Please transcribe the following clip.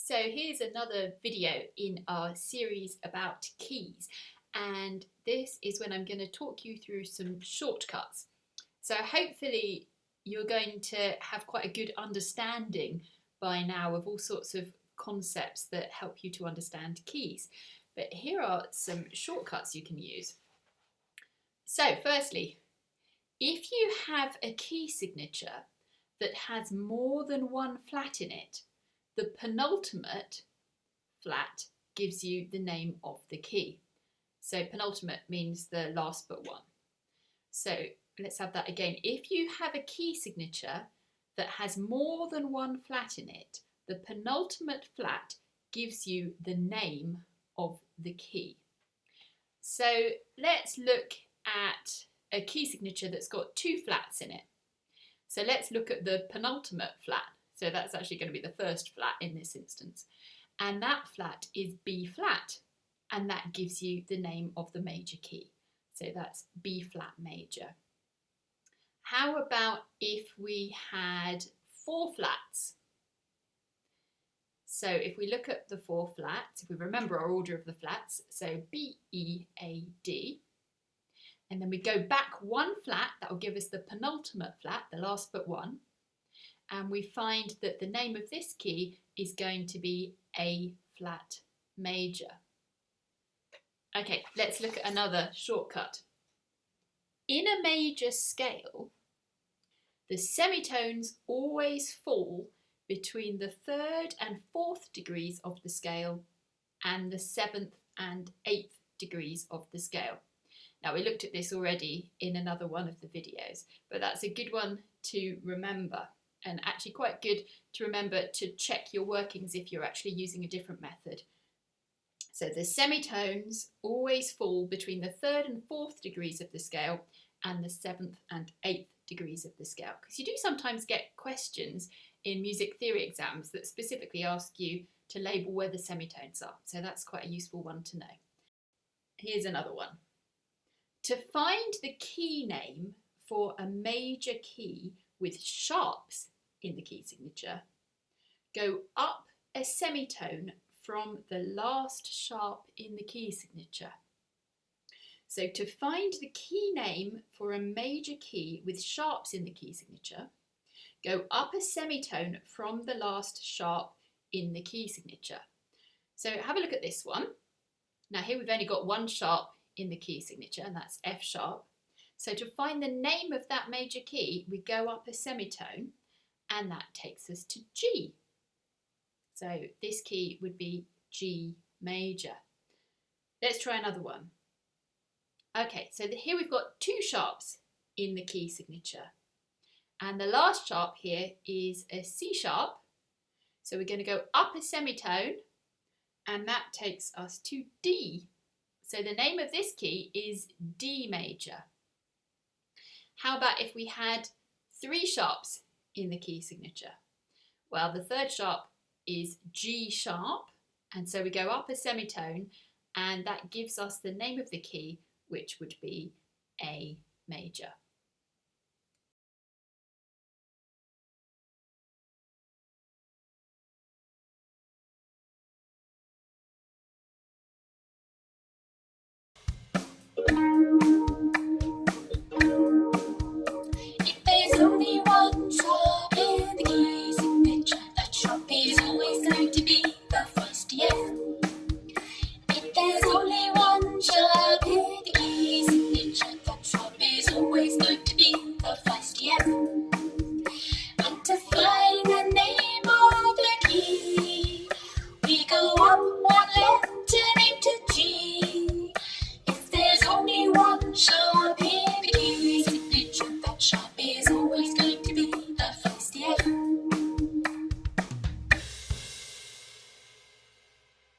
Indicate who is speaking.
Speaker 1: So here's another video in our series about keys, and this is when I'm going to talk you through some shortcuts. So hopefully you're going to have quite a good understanding by now of all sorts of concepts that help you to understand keys. But here are some shortcuts you can use. So firstly, if you have a key signature that has more than one flat in it, the penultimate flat gives you the name of the key. So penultimate means the last but one. So let's have that again. If you have a key signature that has more than one flat in it, the penultimate flat gives you the name of the key. So let's look at a key signature that's got two flats in it. So let's look at the penultimate flat. So that's actually going to be the first flat in this instance. And that flat is B flat. And that gives you the name of the major key. So that's B flat major. How about if we had four flats? So if we look at the four flats, if we remember our order of the flats, so B, E, A, D, and then we go back one flat, that will give us the penultimate flat, the last but one, and we find that the name of this key is going to be A flat major. Okay, let's look at another shortcut. In a major scale, the semitones always fall between the 3rd and 4th degrees of the scale and the 7th and 8th degrees of the scale. Now, we looked at this already in another one of the videos, but that's a good one to remember, and actually quite good to remember to check your workings if you're actually using a different method. So the semitones always fall between the 3rd and 4th degrees of the scale and the 7th and 8th degrees of the scale, because you do sometimes get questions in music theory exams that specifically ask you to label where the semitones are. So that's quite a useful one to know. Here's another one. To find the key name for a major key with sharps in the key signature, go up a semitone from the last sharp in the key signature. So to find the key name for a major key with sharps in the key signature, go up a semitone from the last sharp in the key signature. So have a look at this one. Now here we've only got one sharp in the key signature, and that's F sharp. So to find the name of that major key, we go up a semitone, and that takes us to G. So this key would be G major. Let's try another one. Okay, so here we've got two sharps in the key signature. And the last sharp here is a C sharp. So we're going to go up a semitone, and that takes us to D. So the name of this key is D major. How about if we had three sharps in the key signature? Well, the third sharp is G sharp, and so we go up a semitone, and that gives us the name of the key, which would be A major.
Speaker 2: If there's only one sharp in the key signature, that sharp is always going to be the first F. If there's only one sharp in the key signature, that sharp is always going to be the first F. And to find the name of the key, we go up